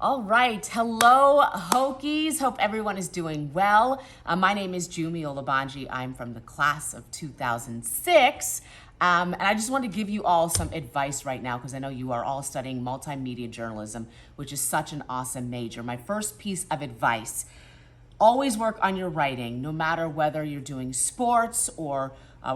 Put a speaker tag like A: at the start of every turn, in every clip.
A: All right. Hello, Hokies. Hope everyone is doing well. My name is Jumi Olabanji. I'm from the class of 2006. And I just want to give you all some advice right now because I know you are all studying multimedia journalism, which is such an awesome major. My first piece of advice: always work on your writing, no matter whether you're doing sports or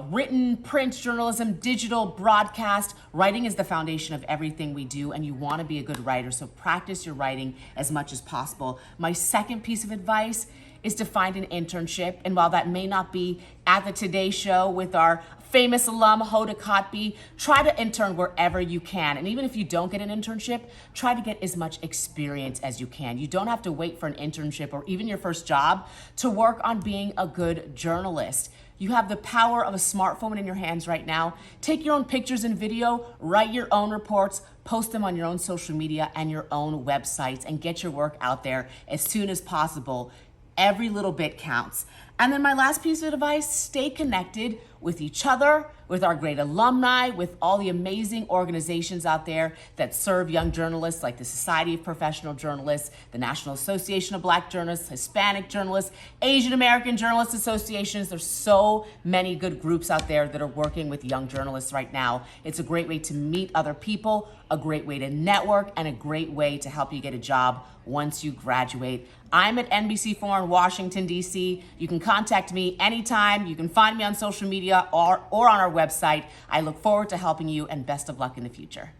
A: written, print journalism, digital, broadcast. Writing is the foundation of everything we do, and you want to be a good writer, so practice your writing as much as possible. My second piece of advice is to find an internship, and while that may not be at the Today Show with our famous alum, Hokie To Hokie, try to intern wherever you can. And even if you don't get an internship, try to get as much experience as you can. You don't have to wait for an internship or even your first job to work on being a good journalist. You have the power of a smartphone in your hands right now. Take your own pictures and video, write your own reports, post them on your own social media and your own websites, and get your work out there as soon as possible. Every little bit counts. And then my last piece of advice: stay connected with each other, with our great alumni, with all the amazing organizations out there that serve young journalists, like the Society of Professional Journalists, the National Association of Black Journalists, Hispanic Journalists, Asian American Journalists Associations. There's so many good groups out there that are working with young journalists right now. It's a great way to meet other people, a great way to network, and a great way to help you get a job once you graduate. I'm at NBC4 in Washington, D.C. You can contact me anytime. You can find me on social media or on our website. I look forward to helping you, and best of luck in the future.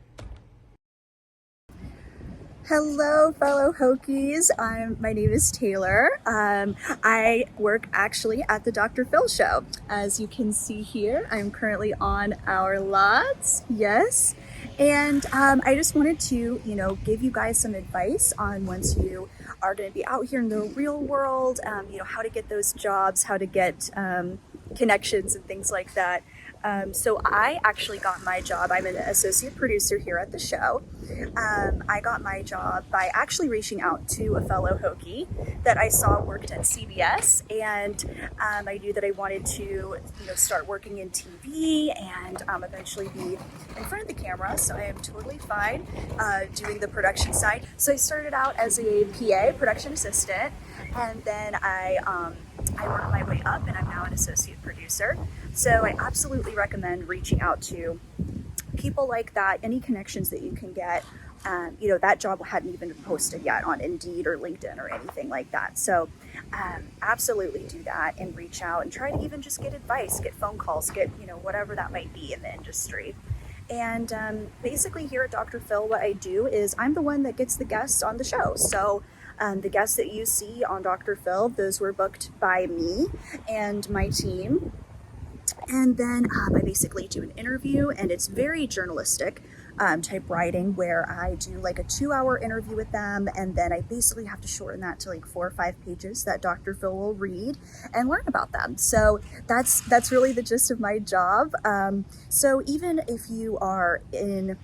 B: Hello, fellow Hokies. My name is Taylor. I work actually at the Dr. Phil Show. As you can see here, I'm currently on our lots. Yes. And I just wanted to, give you guys some advice on once you are going to be out here in the real world, how to get those jobs, how to get connections and things like that. So I actually got my job. I'm an associate producer here at the show. I got my job by actually reaching out to a fellow Hokie that I saw worked at CBS, and I knew that I wanted to, start working in TV and eventually be in front of the camera. So I am totally fine doing the production side. So I started out as a PA, production assistant, and then I worked my way up, and I'm now an associate producer. So I absolutely recommend reaching out to people like that, any connections that you can get. That job hadn't even been posted yet on Indeed or LinkedIn or anything like that. So absolutely do that and reach out and try to even just get advice, get phone calls, get, whatever that might be in the industry. And basically here at Dr. Phil, what I do is I'm the one that gets the guests on the show. So the guests that you see on Dr. Phil, those were booked by me and my team. And then I basically do an interview, and it's very journalistic type writing where I do like a 2-hour interview with them, and then I basically have to shorten that to like 4 or 5 pages that Dr. Phil will read and learn about them. So that's really the gist of my job. So even if you are in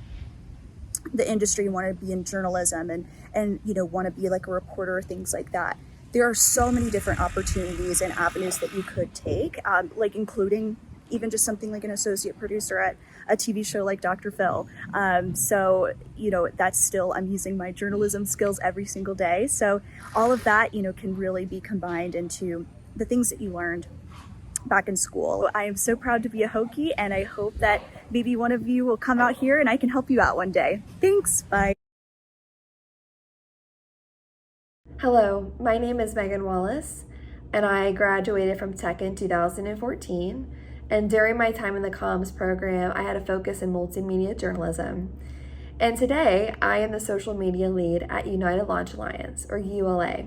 B: the industry, you want to be in journalism and want to be like a reporter or things like that, there are so many different opportunities and avenues that you could take, like including even just something like an associate producer at a TV show like Dr. Phil. So, that's still, I'm using my journalism skills every single day. So all of that, can really be combined into the things that you learned back in school. I am so proud to be a Hokie, and I hope that maybe one of you will come out here and I can help you out one day. Thanks. Bye.
C: Hello, my name is Megan Wallace, and I graduated from Tech in 2014. And during my time in the comms program, I had a focus in multimedia journalism. And today, I am the social media lead at United Launch Alliance, or ULA.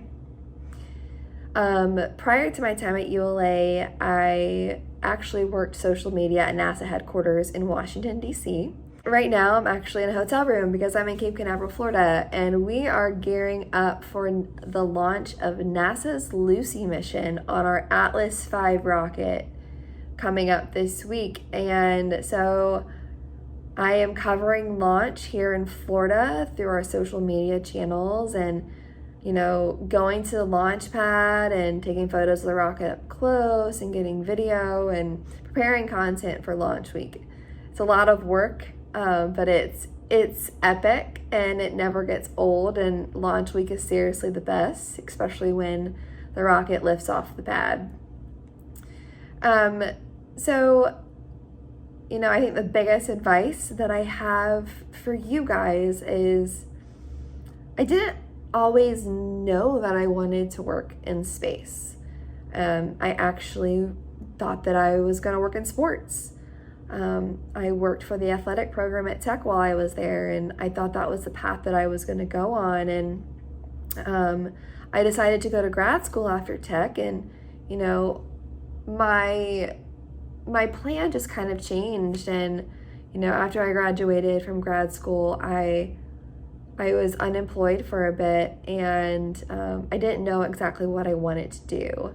C: Prior to my time at ULA, I actually worked social media at NASA headquarters in Washington, D.C. Right now, I'm actually in a hotel room because I'm in Cape Canaveral, Florida, and we are gearing up for the launch of NASA's Lucy mission on our Atlas V rocket coming up this week. And so I am covering launch here in Florida through our social media channels and, going to the launch pad and taking photos of the rocket up close and getting video and preparing content for launch week. It's a lot of work, but it's it's epic and it never gets old, and launch week is seriously the best, especially when the rocket lifts off the pad. So, I think the biggest advice that I have for you guys is I didn't always know that I wanted to work in space. I actually thought that I was going to work in sports. I worked for the athletic program at Tech while I was there, and I thought that was the path that I was going to go on. And I decided to go to grad school after Tech, and my plan just kind of changed. And after I graduated from grad school, I was unemployed for a bit, and I didn't know exactly what I wanted to do.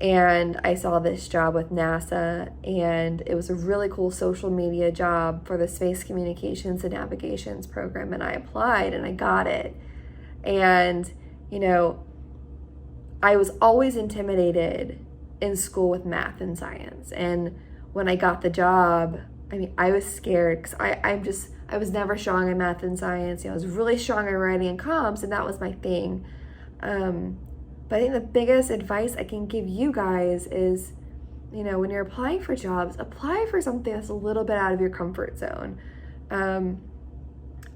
C: And I saw this job with NASA, and it was a really cool social media job for the Space Communications and Navigations program, and I applied and I got it. And I was always intimidated in school with math and science, and when I got the job, I was scared because I was never strong in math and science. I was really strong in writing and comms, and that was my thing. But I think the biggest advice I can give you guys is, when you're applying for jobs, apply for something that's a little bit out of your comfort zone.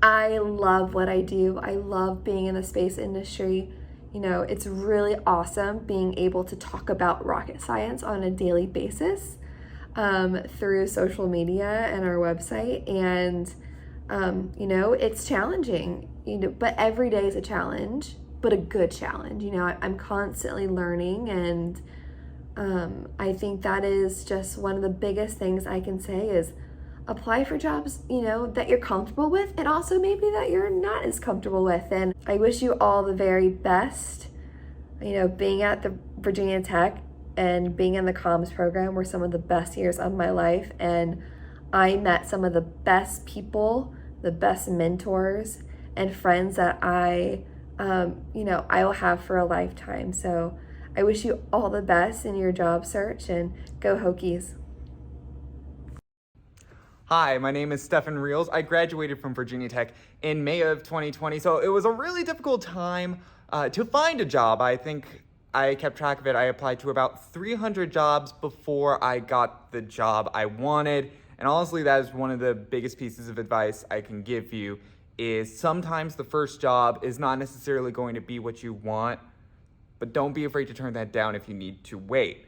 C: I love what I do. I love being in the space industry. It's really awesome being able to talk about rocket science on a daily basis through social media and our website. And, it's challenging, but every day is a challenge, but a good challenge. I'm constantly learning, and I think that is just one of the biggest things I can say is apply for jobs, that you're comfortable with, and also maybe that you're not as comfortable with. And I wish you all the very best. Being at the Virginia Tech and being in the comms program were some of the best years of my life, and I met some of the best people, the best mentors and friends that I will have for a lifetime. So I wish you all the best in your job search, and go Hokies.
D: Hi, my name is Stefan Reels. I graduated from Virginia Tech in May of 2020, so it was a really difficult time to find a job. I think I kept track of it. I applied to about 300 jobs before I got the job I wanted, and honestly, that is one of the biggest pieces of advice I can give you, is sometimes the first job is not necessarily going to be what you want, but don't be afraid to turn that down if you need to wait.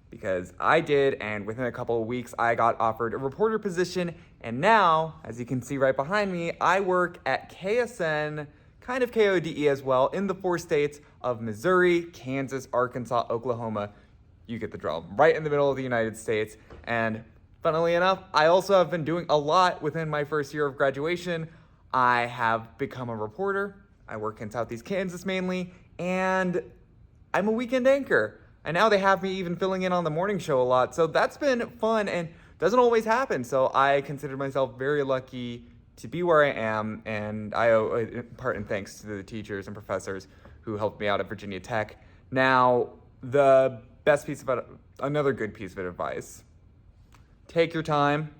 D: Because I did, and within a couple of weeks, I got offered a reporter position, and now, as you can see right behind me, I work at KSN, kind of KODE as well, in the 4 states of Missouri, Kansas, Arkansas, Oklahoma. You get the drill. Right in the middle of the United States. And funnily enough, I also have been doing a lot within my first year of graduation. I have become a reporter. I work in Southeast Kansas mainly, and I'm a weekend anchor. And now they have me even filling in on the morning show a lot. So that's been fun and doesn't always happen. So I consider myself very lucky to be where I am. And I owe it part in thanks to the teachers and professors who helped me out at Virginia Tech. Now, another good piece of advice. Take your time.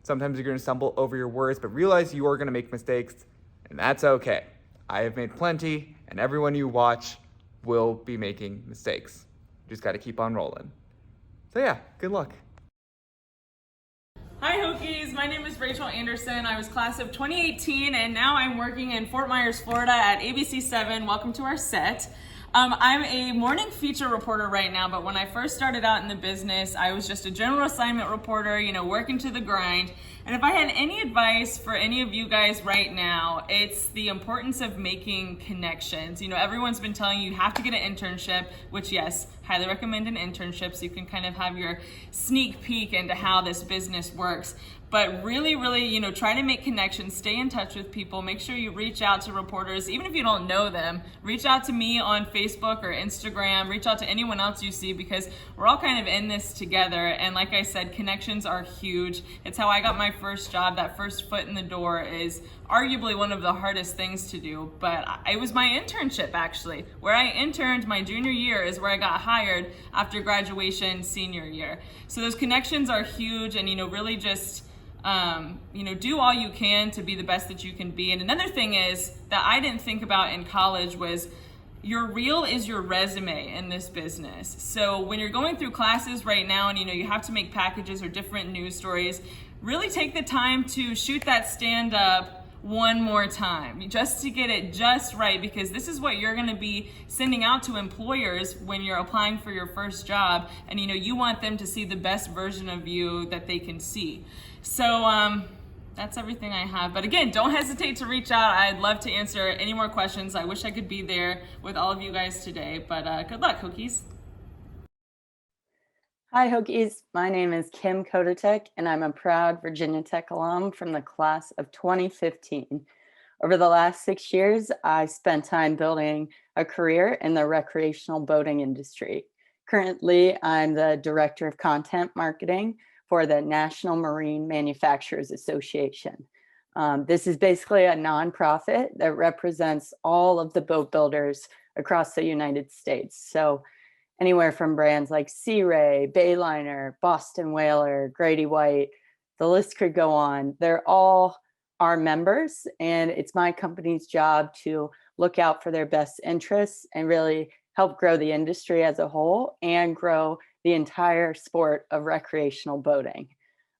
D: Sometimes you're going to stumble over your words, but realize you are going to make mistakes, and that's okay. I have made plenty, and everyone you watch will be making mistakes. Just got to keep on rolling. So yeah, good luck.
E: Hi Hokies, my name is Rachel Anderson. I was class of 2018, and now I'm working in Fort Myers, Florida at ABC7. Welcome to our set. I'm a morning feature reporter right now, but when I first started out in the business, I was just a general assignment reporter, working to the grind. And if I had any advice for any of you guys right now, it's the importance of making connections. Everyone's been telling you have to get an internship, which yes, highly recommend an internship so you can kind of have your sneak peek into how this business works. But really, try to make connections, stay in touch with people, make sure you reach out to reporters, even if you don't know them. Reach out to me on Facebook or Instagram, reach out to anyone else you see, because we're all kind of in this together. And like I said, connections are huge. It's how I got my first job. That first foot in the door is arguably one of the hardest things to do, but it was my internship actually. Where I interned my junior year is where I got hired after graduation senior year. So those connections are huge, and really just Do all you can to be the best that you can be. And another thing is that I didn't think about in college was your reel is your resume in this business. So when you're going through classes right now and you have to make packages or different news stories, really take the time to shoot that stand up one more time just to get it just right, because this is what you're going to be sending out to employers when you're applying for your first job, and you want them to see the best version of you that they can see. So that's everything I have. But again, don't hesitate to reach out. I'd love to answer any more questions. I wish I could be there with all of you guys today, but good luck, Hokies.
F: Hi, Hokies. My name is Kim Kodatek, and I'm a proud Virginia Tech alum from the class of 2015. Over the last 6 years, I spent time building a career in the recreational boating industry. Currently, I'm the Director of Content Marketing for the National Marine Manufacturers Association. This is basically a nonprofit that represents all of the boat builders across the United States. So anywhere from brands like Sea Ray, Bayliner, Boston Whaler, Grady White, the list could go on. They're all our members, and it's my company's job to look out for their best interests and really help grow the industry as a whole and grow the entire sport of recreational boating.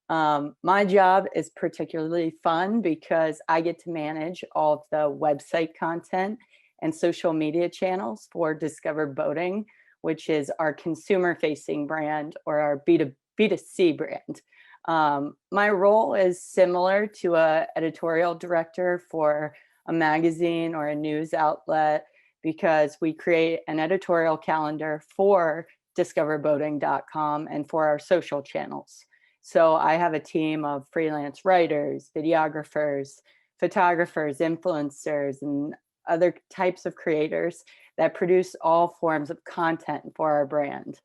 F: My job is particularly fun because I get to manage all of the website content and social media channels for Discover Boating, which is our consumer-facing brand, or our B2C brand. My role is similar to an editorial director for a magazine or a news outlet, because we create an editorial calendar for discoverboating.com and for our social channels. So I have a team of freelance writers, videographers, photographers, influencers, and other types of creators that produce all forms of content for our brand.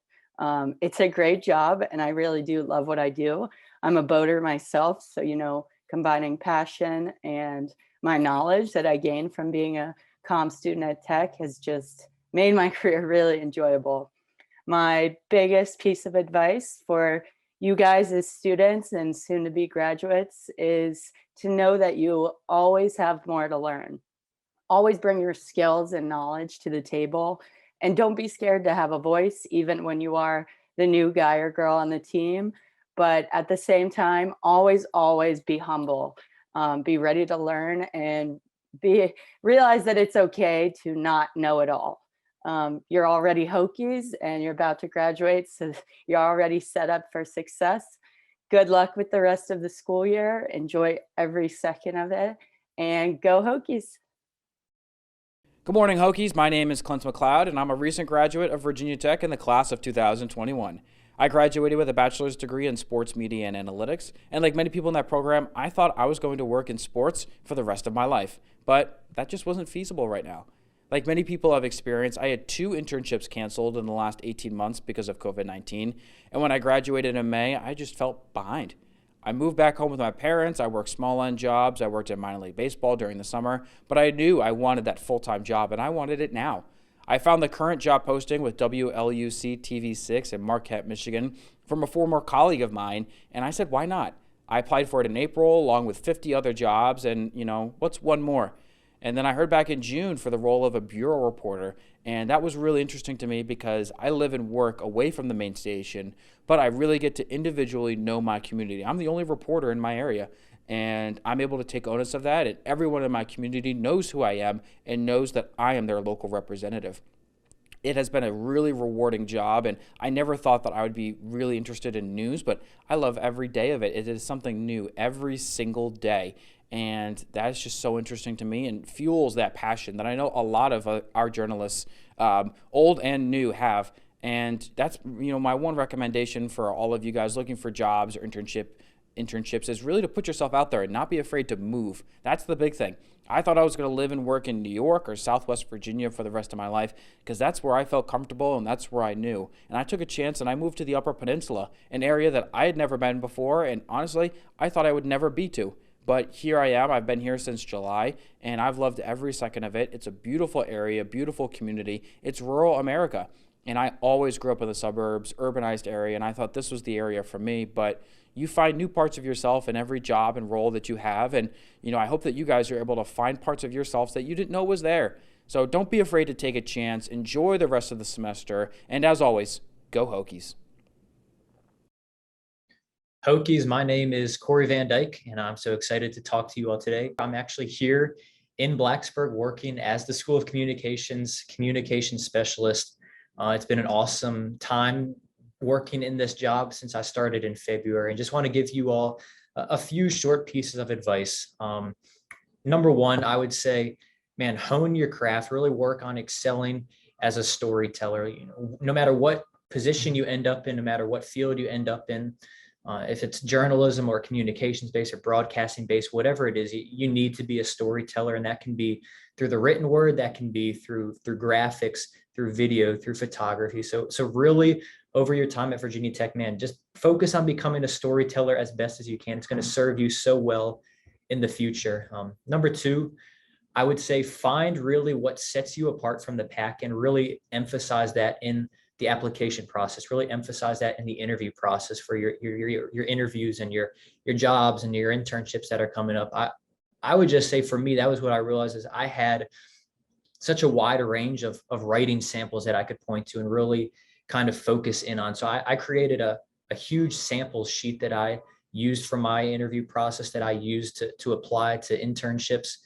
F: It's a great job, and I really do love what I do. I'm a boater myself, so combining passion and my knowledge that I gained from being a comm student at Tech has just made my career really enjoyable. My biggest piece of advice for you guys as students and soon to be graduates is to know that you always have more to learn. Always bring your skills and knowledge to the table, and don't be scared to have a voice, even when you are the new guy or girl on the team. But at the same time, always be humble. Be ready to learn, and realize that it's okay to not know it all. You're already Hokies and you're about to graduate, so you're already set up for success. Good luck with the rest of the school year. Enjoy every second of it, and go Hokies.
G: Good morning, Hokies. My name is Clint McLeod, and I'm a recent graduate of Virginia Tech in the class of 2021. I graduated with a bachelor's degree in sports media and analytics, and like many people in that program, I thought I was going to work in sports for the rest of my life, but that just wasn't feasible right now. Like many people I've experienced, I had 2 internships canceled in the last 18 months because of COVID-19, and when I graduated in May, I just felt behind. I moved back home with my parents. I worked small-end jobs. I worked at minor league baseball during the summer, but I knew I wanted that full-time job, and I wanted it now. I found the current job posting with WLUC TV6 in Marquette, Michigan, from a former colleague of mine, and I said, why not? I applied for it in April, along with 50 other jobs, and, what's one more? And then I heard back in June for the role of a bureau reporter, and that was really interesting to me because I live and work away from the main station, but I really get to individually know my community. I'm the only reporter in my area, and I'm able to take onus of that, and everyone in my community knows who I am and knows that I am their local representative. It has been a really rewarding job, and I never thought that I would be really interested in news, but I love every day of it. It is something new every single day. And that's just so interesting to me and fuels that passion that I know a lot of our journalists, old and new, have. And that's, my one recommendation for all of you guys looking for jobs or internships is really to put yourself out there and not be afraid to move. That's the big thing. I thought I was going to live and work in New York or Southwest Virginia for the rest of my life because that's where I felt comfortable and that's where I knew. And I took a chance and I moved to the Upper Peninsula, an area that I had never been before, and honestly, I thought I would never be to. But here I am. I've been here since July, and I've loved every second of it. It's a beautiful area, beautiful community. It's rural America. And I always grew up in the suburbs, urbanized area, and I thought this was the area for me. But you find new parts of yourself in every job and role that you have. And, I hope that you guys are able to find parts of yourselves that you didn't know was there. So don't be afraid to take a chance. Enjoy the rest of the semester. And as always, go Hokies.
H: Hokies, my name is Corey Van Dyke, and I'm so excited to talk to you all today. I'm actually here in Blacksburg working as the School of Communications communication specialist. It's been an awesome time working in this job since I started in February, and just want to give you all a few short pieces of advice. Number one, I would say, man, hone your craft, really work on excelling as a storyteller. No matter what position you end up in, no matter what field you end up in, if it's journalism or communications based or broadcasting based, whatever it is, you need to be a storyteller, and that can be through the written word, that can be through graphics, through video, through photography. So really, over your time at Virginia Tech, man, just focus on becoming a storyteller as best as you can. It's going to serve you so well in the future. Number two, I would say find really what sets you apart from the pack and really emphasize that in the application process. Really emphasize that in the interview process for your interviews and your jobs and your internships that are coming up. I would just say for me, that was what I realized is I had such a wide range of writing samples that I could point to and really kind of focus in on. So I created a huge sample sheet that I used for my interview process, that I used to apply to internships,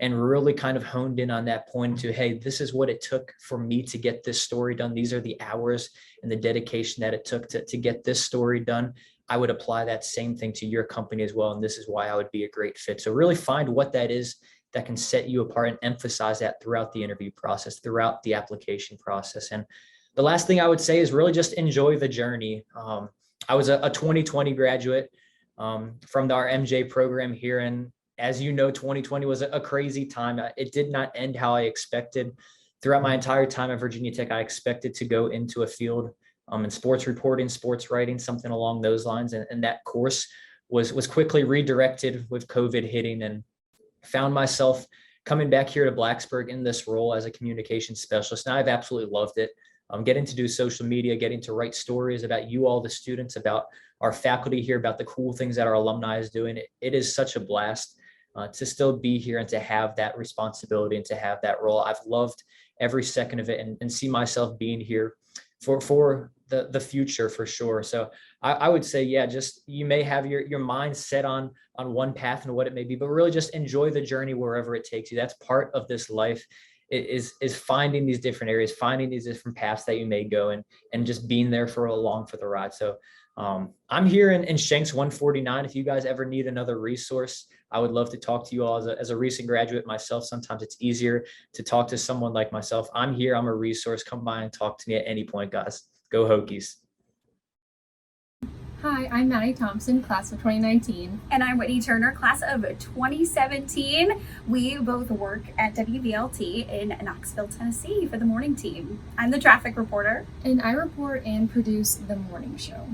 H: and really kind of honed in on that point to, hey, this is what it took for me to get this story done. These are the hours and the dedication that it took to get this story done. I would apply that same thing to your company as well. And this is why I would be a great fit. So really find what that is that can set you apart and emphasize that throughout the interview process, throughout the application process. And the last thing I would say is really just enjoy the journey. I was a 2020 graduate from our MJ program here, and as you know, 2020 was a crazy time. It did not end how I expected. Throughout my entire time at Virginia Tech, I expected to go into a field in sports reporting, sports writing, something along those lines. And that course was quickly redirected with COVID hitting, and found myself coming back here to Blacksburg in this role as a communication specialist. And I've absolutely loved it. Getting to do social media, getting to write stories about you all, the students, about our faculty here, about the cool things that our alumni is doing. It is such a blast. To still be here and to have that responsibility and to have that role. I've loved every second of it, and see myself being here for the future for sure. So I would say, yeah, just you may have your mind set on one path and what it may be, but really just enjoy the journey wherever it takes you. That's part of this life, is finding these different areas, finding these different paths that you may go, and just being there along for the ride. So I'm here in Shanks 149. If you guys ever need another resource, I would love to talk to you all. As a recent graduate myself, sometimes it's easier to talk to someone like myself. I'm here. I'm a resource. Come by and talk to me at any point, guys. Go Hokies.
I: Hi, I'm Maddie Thompson, class of 2019.
B: And I'm Whitney Turner, class of 2017. We both work at WVLT in Knoxville, Tennessee for the morning team. I'm the traffic reporter.
I: And I report and produce the morning show.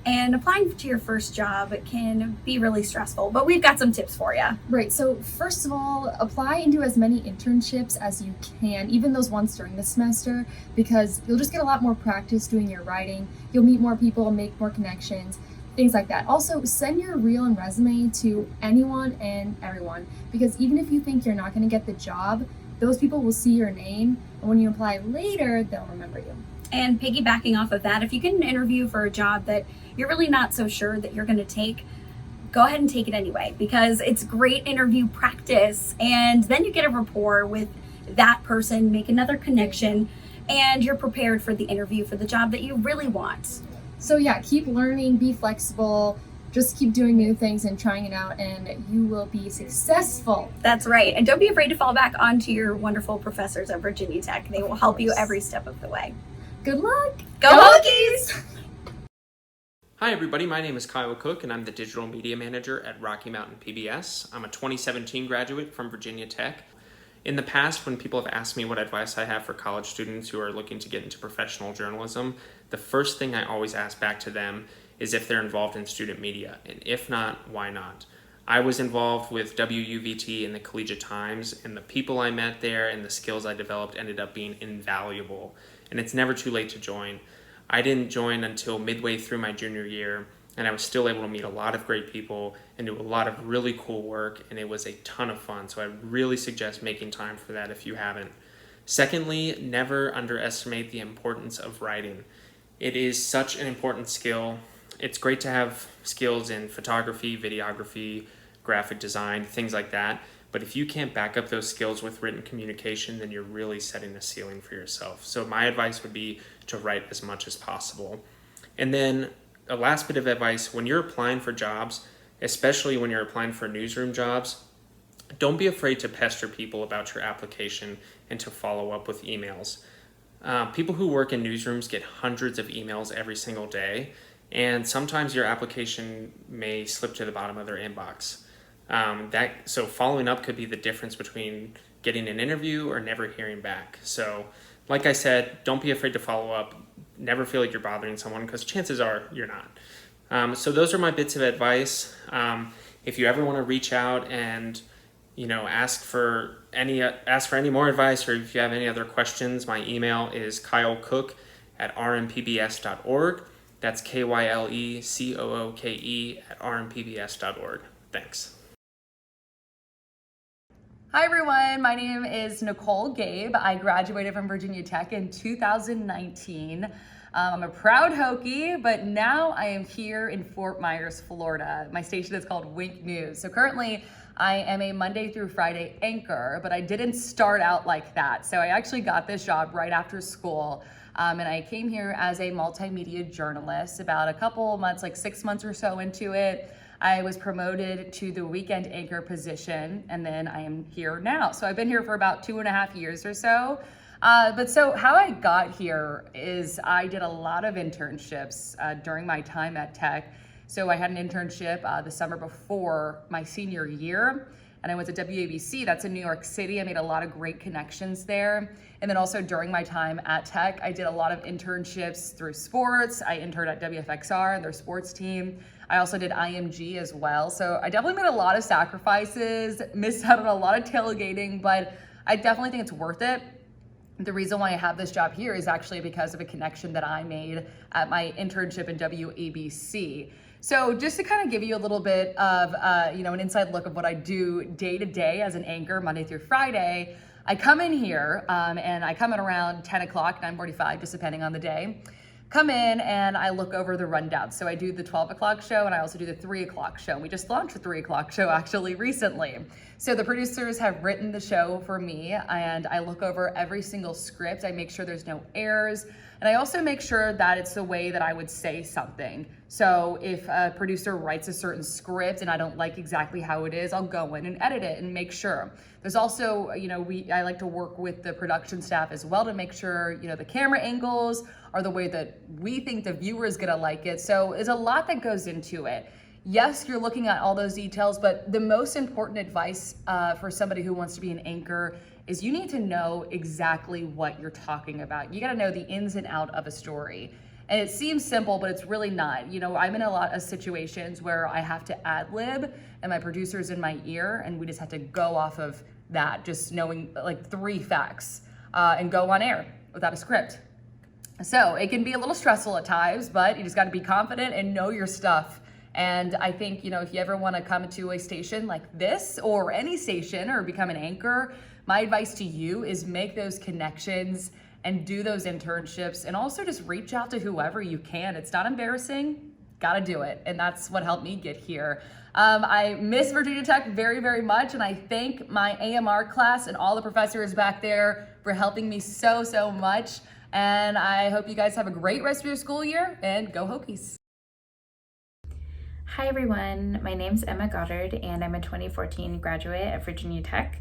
B: And applying to your first job can be really stressful, but we've got some tips for you.
I: Right, so first of all, apply and do as many internships as you can, even those ones during the semester, because you'll just get a lot more practice doing your writing. You'll meet more people, make more connections, things like that. Also, send your reel and resume to anyone and everyone, because even if you think you're not going to get the job, those people will see your name, and when you apply later, they'll remember you.
B: And piggybacking off of that, if you get an interview for a job that you're really not so sure that you're going to take, go ahead and take it anyway, because it's great interview practice. And then you get a rapport with that person, make another connection, and you're prepared for the interview for the job that you really want.
I: So yeah, keep learning, be flexible, just keep doing new things and trying it out, and you will be successful.
B: That's right. And don't be afraid to fall back onto your wonderful professors at Virginia Tech. They will help you every step of the way.
I: Good luck!
B: Go Hokies!
J: Hi everybody, my name is Kyle Cook and I'm the Digital Media Manager at Rocky Mountain PBS. I'm a 2017 graduate from Virginia Tech. In the past, when people have asked me what advice I have for college students who are looking to get into professional journalism, the first thing I always ask back to them is if they're involved in student media, and if not, why not? I was involved with WUVT and the Collegiate Times, and the people I met there and the skills I developed ended up being invaluable. and it's never too late to join. I didn't join until midway through my junior year, and I was still able to meet a lot of great people and do a lot of really cool work, and it was a ton of fun. So I really suggest making time for that if you haven't. Secondly, never underestimate the importance of writing. It is such an important skill. It's great to have skills in photography, videography, graphic design, things like that. But if you can't back up those skills with written communication, then you're really setting a ceiling for yourself. So my advice would be to write as much as possible. And then a last bit of advice, when you're applying for jobs, especially when you're applying for newsroom jobs, don't be afraid to pester people about your application and to follow up with emails. People who work in newsrooms get hundreds of emails every single day, and sometimes your application may slip to the bottom of their inbox. So following up could be the difference between getting an interview or never hearing back. So like I said, don't be afraid to follow up. Never feel like you're bothering someone, because chances are you're not. So those are my bits of advice. If you ever want to reach out and ask for any more advice, or if you have any other questions, my email is kylecook@rmpbs.org. That's KYLECOOKE@rmpbs.org. Thanks.
A: Hi everyone, my name is Nicole Gabe. I graduated from Virginia Tech in 2019. I'm a proud Hokie, but now I am here in Fort Myers, Florida. My station is called Wink News. So currently I am a Monday through Friday anchor, but I didn't start out like that. So I actually got this job right after school. And I came here as a multimedia journalist about a couple months, like 6 months or so into it. I was promoted to the weekend anchor position, and then I am here now. So I've been here for about 2.5 years or so. But so how I got here is I did a lot of internships during my time at Tech. So I had an internship the summer before my senior year, and I went to WABC. That's in New York City. I made a lot of great connections there. And then also during my time at Tech, I did a lot of internships through sports. I interned at WFXR, their sports team. I also did IMG as well. So I definitely made a lot of sacrifices, missed out on a lot of tailgating, but I definitely think it's worth it. The reason why I have this job here is actually because of a connection that I made at my internship in WABC. So just to kind of give you a little bit of an inside look of what I do day to day as an anchor, Monday through Friday, I come in here and I come in around 10 o'clock, 9:45, just depending on the day. Come in and I look over the rundown. So I do the 12 o'clock show and I also do the 3 o'clock show. We just launched the 3 o'clock show actually recently. So the producers have written the show for me and I look over every single script. I make sure there's no errors. And I also make sure that it's the way that I would say something. So if a producer writes a certain script and I don't like exactly how it is, I'll go in and edit it and make sure. There's also, I like to work with the production staff as well to make sure, the camera angles are the way that we think the viewer is gonna like it. So there's a lot that goes into it. Yes, you're looking at all those details, but the most important advice for somebody who wants to be an anchor is you need to know exactly what you're talking about. You gotta know the ins and out of a story. And it seems simple, but it's really not. I'm in a lot of situations where I have to ad lib and my producer's in my ear and we just have to go off of that, just knowing like 3 facts and go on air without a script. So it can be a little stressful at times, but you just gotta be confident and know your stuff. And I think, if you ever wanna come to a station like this or any station or become an anchor, my advice to you is make those connections and do those internships and also just reach out to whoever you can. It's not embarrassing, gotta do it. And that's what helped me get here. I miss Virginia Tech very, very much. And I thank my AMR class and all the professors back there for helping me so, so much. And I hope you guys have a great rest of your school year and go Hokies.
K: Hi everyone, my name's Emma Goddard and I'm a 2014 graduate at Virginia Tech.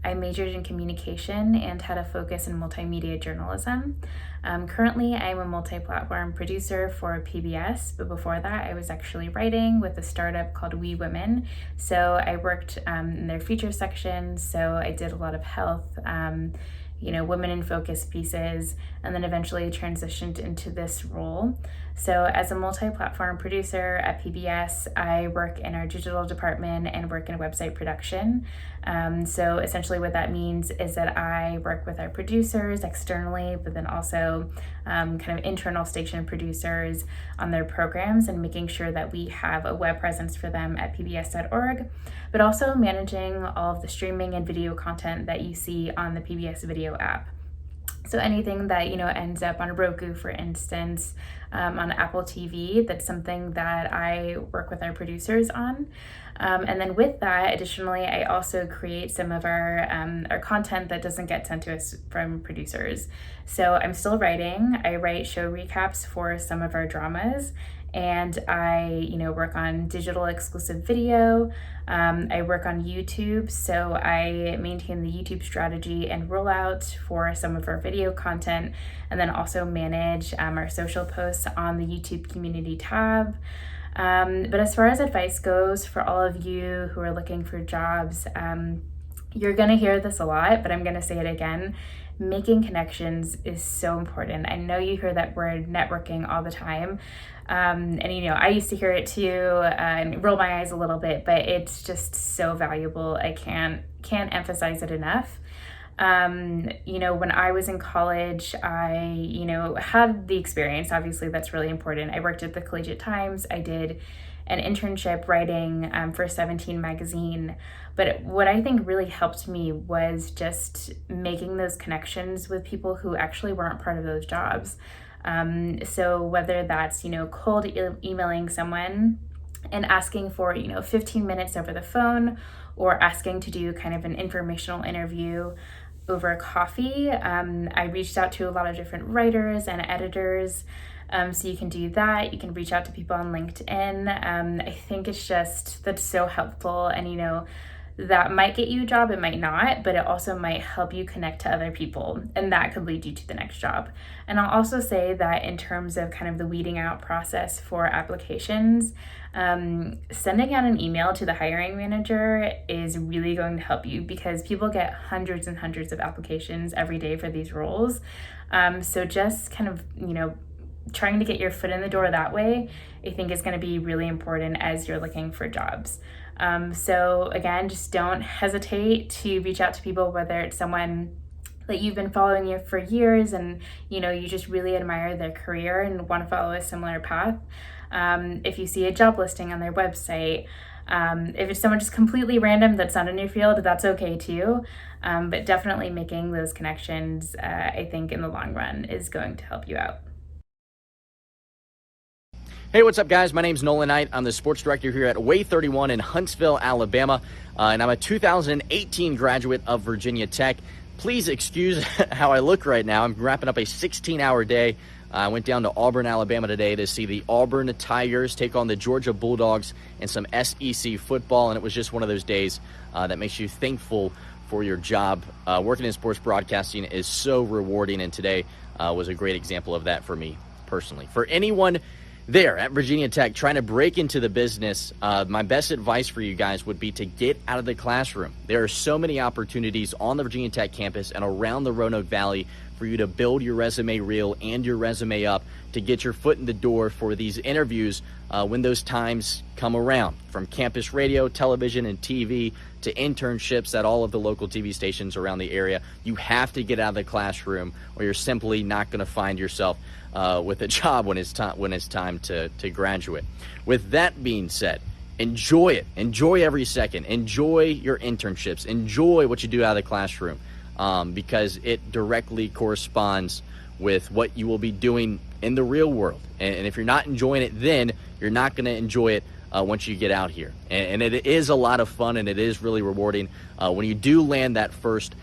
K: I majored in communication and had a focus in multimedia journalism. Currently, I'm a multi-platform producer for PBS, but before that I was actually writing with a startup called We Women. So I worked in their feature section, so I did a lot of health, women in focus pieces, and then eventually transitioned into this role. So as a multi-platform producer at PBS, I work in our digital department and work in website production. So essentially what that means is that I work with our producers externally, but then also kind of internal station producers on their programs and making sure that we have a web presence for them at pbs.org, but also managing all of the streaming and video content that you see on the PBS video app. So anything that, ends up on Roku, for instance, on Apple TV, that's something that I work with our producers on. And then with that, additionally, I also create some of our content that doesn't get sent to us from producers. So I'm still writing. I write show recaps for some of our dramas, and I, work on digital exclusive video. I work on YouTube, so I maintain the YouTube strategy and rollout for some of our video content, and then also manage our social posts on the YouTube community tab. But as far as advice goes, for all of you who are looking for jobs, you're gonna hear this a lot, but I'm gonna say it again. Making connections is so important. I know you hear that word networking all the time. And I used to hear it too and roll my eyes a little bit, but it's just so valuable. I can't emphasize it enough. When I was in college, I, had the experience. Obviously, that's really important. I worked at the Collegiate Times. I did an internship writing for 17 magazine. But what I think really helped me was just making those connections with people who actually weren't part of those jobs. So whether that's, cold emailing someone and asking for, 15 minutes over the phone, or asking to do kind of an informational interview over coffee. I reached out to a lot of different writers and editors. So you can do that. You can reach out to people on LinkedIn. I think that's so helpful. And, that might get you a job, it might not, but it also might help you connect to other people, and that could lead you to the next job. And I'll also say that in terms of kind of the weeding out process for applications, sending out an email to the hiring manager is really going to help you, because people get hundreds and hundreds of applications every day for these roles. So just kind of, trying to get your foot in the door that way, I think is going to be really important as you're looking for jobs. So again, just don't hesitate to reach out to people, whether it's someone that you've been following for years and, you just really admire their career and want to follow a similar path. If you see a job listing on their website, if it's someone just completely random that's not in your field, that's okay too. But definitely making those connections, I think in the long run is going to help you out.
L: Hey, what's up, guys? My name's Nolan Knight. I'm the sports director here at Way 31 in Huntsville, Alabama, and I'm a 2018 graduate of Virginia Tech. Please excuse how I look right now. I'm wrapping up a 16-hour day. I went down to Auburn, Alabama today to see the Auburn Tigers take on the Georgia Bulldogs in some SEC football, and it was just one of those days that makes you thankful for your job. Working in sports broadcasting is so rewarding, and today was a great example of that for me personally. For anyone there at Virginia Tech trying to break into the business, my best advice for you guys would be to get out of the classroom. There are so many opportunities on the Virginia Tech campus and around the Roanoke Valley for you to build your resume reel and your resume up to get your foot in the door for these interviews when those times come around. From campus radio, television, and TV to internships at all of the local TV stations around the area, you have to get out of the classroom or you're simply not going to find yourself with a job when it's time to graduate. With that being said, enjoy it. Enjoy every second. Enjoy your internships. Enjoy what you do out of the classroom because it directly corresponds with what you will be doing in the real world. And if you're not enjoying it then, you're not going to enjoy it once you get out here. And it is a lot of fun, and it is really rewarding when you do land that first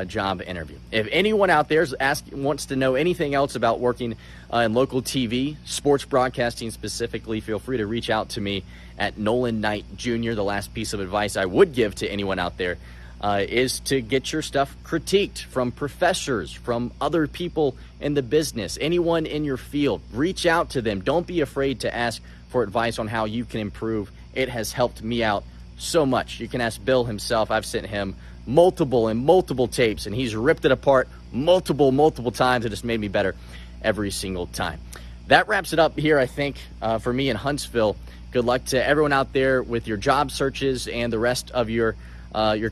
L: job interview. If anyone out there wants to know anything else about working in local TV, sports broadcasting specifically, feel free to reach out to me at Nolan Knight Jr. The last piece of advice I would give to anyone out there is to get your stuff critiqued from professors, from other people in the business, anyone in your field. Reach out to them. Don't be afraid to ask for advice on how you can improve. It has helped me out so much. You can ask Bill himself. I've sent him multiple tapes, and he's ripped it apart multiple times. It just made me better every single time. That wraps it up here, I think, for me in Huntsville. Good luck to everyone out there with your job searches and the rest of your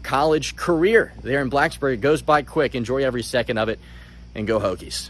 L: college career there in Blacksburg. It goes by quick. Enjoy every second of it, and go Hokies.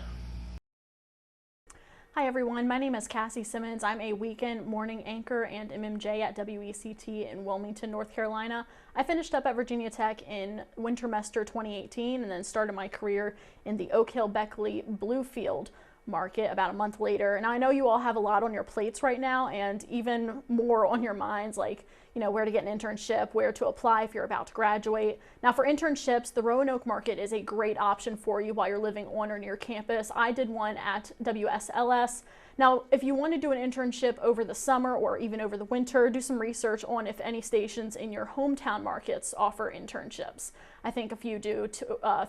M: Hi everyone, my name is Cassie Simmons. I'm a weekend morning anchor and MMJ at WECT in Wilmington, North Carolina. I finished up at Virginia Tech in wintermester 2018 and then started my career in the Oak Hill Beckley Bluefield market about a month later. And I know you all have a lot on your plates right now and even more on your minds, like, you know, where to get an internship, where to apply if you're about to graduate. Now for internships, the Roanoke market is a great option for you while you're living on or near campus. I did one at WSLS. Now, if you want to do an internship over the summer or even over the winter, do some research on if any stations in your hometown markets offer internships. I think a few do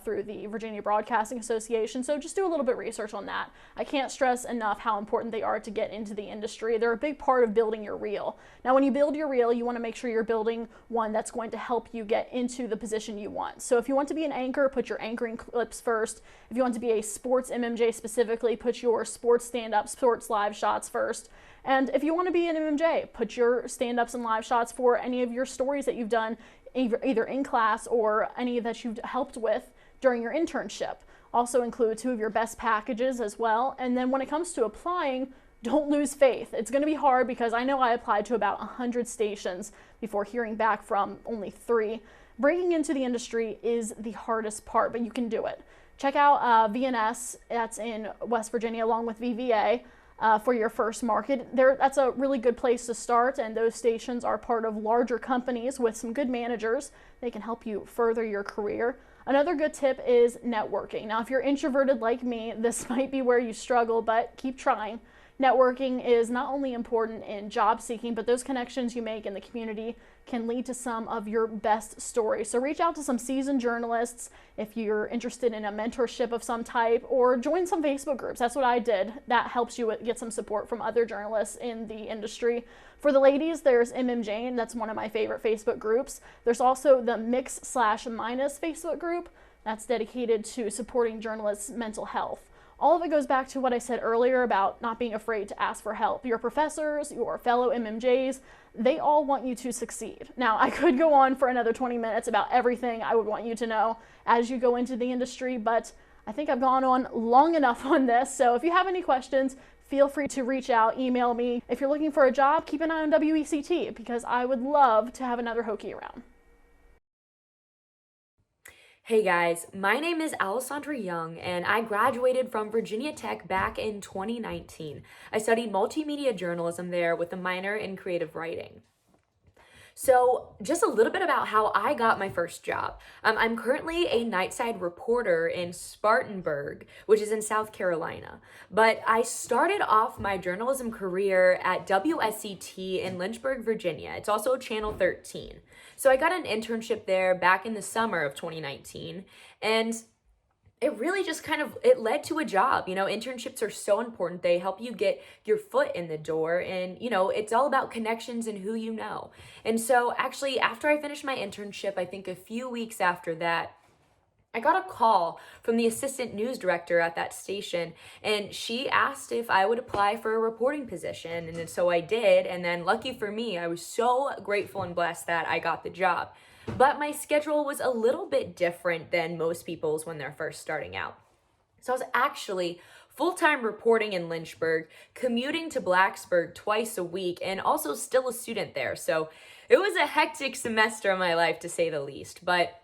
M: through the Virginia Broadcasting Association, so just do a little bit of research on that. I can't stress enough how important they are to get into the industry. They're a big part of building your reel. Now, when you build your reel, you want to make sure you're building one that's going to help you get into the position you want. So if you want to be an anchor, put your anchoring clips first. If you want to be a sports MMJ specifically, put your sports stand-up, sports live shots first. And if you want to be an MMJ, put your stand-ups and live shots for any of your stories that you've done either in class or any that you've helped with during your internship. Also include 2 of your best packages as well. And then when it comes to applying, don't lose faith. It's going to be hard because I know I applied to about 100 stations before hearing back from only 3. Breaking into the industry is the hardest part, but you can do it. Check out VNS, that's in West Virginia, along with VVA. For your first market. That's a really good place to start, and those stations are part of larger companies with some good managers. They can help you further your career. Another good tip is networking. Now, if you're introverted like me, this might be where you struggle, but keep trying. Networking is not only important in job seeking, but those connections you make in the community can lead to some of your best stories. So reach out to some seasoned journalists if you're interested in a mentorship of some type, or join some Facebook groups. That's what I did. That helps you get some support from other journalists in the industry. For the ladies, there's MMJ, and that's one of my favorite Facebook groups. There's also the Mix/Minus Facebook group that's dedicated to supporting journalists' mental health. All of it goes back to what I said earlier about not being afraid to ask for help. Your professors, your fellow MMJs, they all want you to succeed. Now, I could go on for another 20 minutes about everything I would want you to know as you go into the industry, but I think I've gone on long enough on this. So if you have any questions, feel free to reach out, email me. If you're looking for a job, keep an eye on WECT because I would love to have another Hokie around.
N: Hey guys, my name is Alessandra Young and I graduated from Virginia Tech back in 2019. I studied multimedia journalism there with a minor in creative writing. So just a little bit about how I got my first job. I'm currently a nightside reporter in Spartanburg, which is in South Carolina. But I started off my journalism career at WSET in Lynchburg, Virginia. It's also Channel 13. So I got an internship there back in the summer of 2019. And it really just it led to a job. You know, internships are so important. They help you get your foot in the door, and, you know, it's all about connections and who you know. And so actually, after I finished my internship, I think a few weeks after that, I got a call from the assistant news director at that station, and she asked if I would apply for a reporting position. And so I did. And then lucky for me, I was so grateful and blessed that I got the job. But my schedule was a little bit different than most people's when they're first starting out. So I was actually full-time reporting in Lynchburg, commuting to Blacksburg twice a week, and also still a student there. So it was a hectic semester of my life, to say the least. But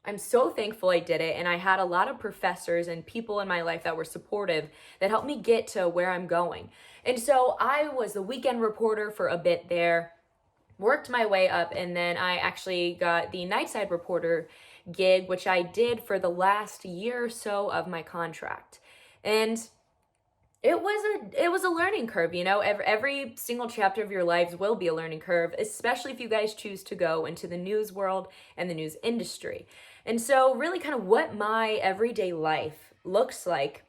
N: I'm so thankful I did it, and I had a lot of professors and people in my life that were supportive that helped me get to where I'm going. And so I was the weekend reporter for a bit there, worked my way up, and then I actually got the nightside reporter gig, which I did for the last year or so of my contract. And it was a learning curve, you know. Every single chapter of your lives will be a learning curve, especially if you guys choose to go into the news world and the news industry. And so really kind of what my everyday life looks like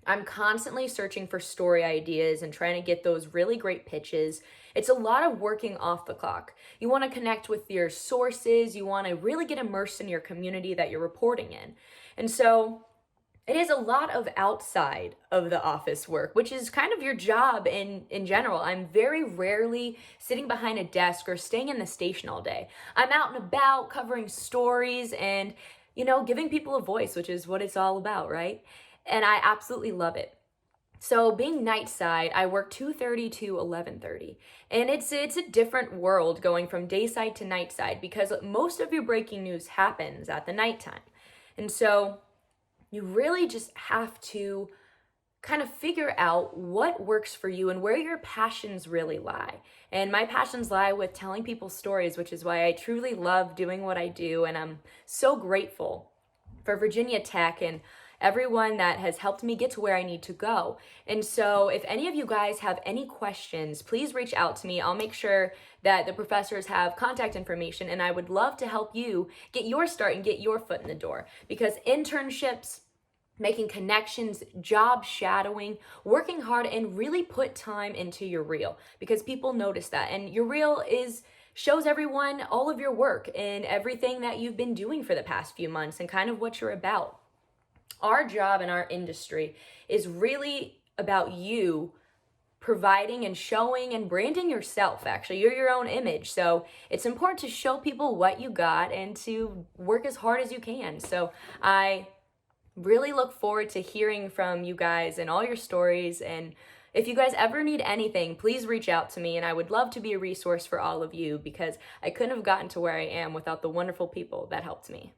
N: I'm constantly searching for story ideas and trying to get those really great pitches. It's a lot of working off the clock. You want to connect with your sources. You want to really get immersed in your community that you're reporting in. And so it is a lot of outside of the office work, which is kind of your job in general. I'm very rarely sitting behind a desk or staying in the station all day. I'm out and about covering stories and, giving people a voice, which is what it's all about, right? And I absolutely love it. So being night side, I work 2:30 to 11:30. And it's a different world going from day side to night side because most of your breaking news happens at the nighttime. And so you really just have to kind of figure out what works for you and where your passions really lie. And my passions lie with telling people stories, which is why I truly love doing what I do. And I'm so grateful for Virginia Tech and everyone that has helped me get to where I need to go. And so if any of you guys have any questions, please reach out to me. I'll make sure that the professors have contact information, and I would love to help you get your start and get your foot in the door, because internships, making connections, job shadowing, working hard, and really put time into your reel, because people notice that. And your reel shows everyone all of your work and everything that you've been doing for the past few months and kind of what you're about. Our job in our industry is really about you providing and showing and branding yourself. Actually, you're your own image. So it's important to show people what you got and to work as hard as you can. So I really look forward to hearing from you guys and all your stories. And if you guys ever need anything, please reach out to me. And I would love to be a resource for all of you, because I couldn't have gotten to where I am without the wonderful people that helped me.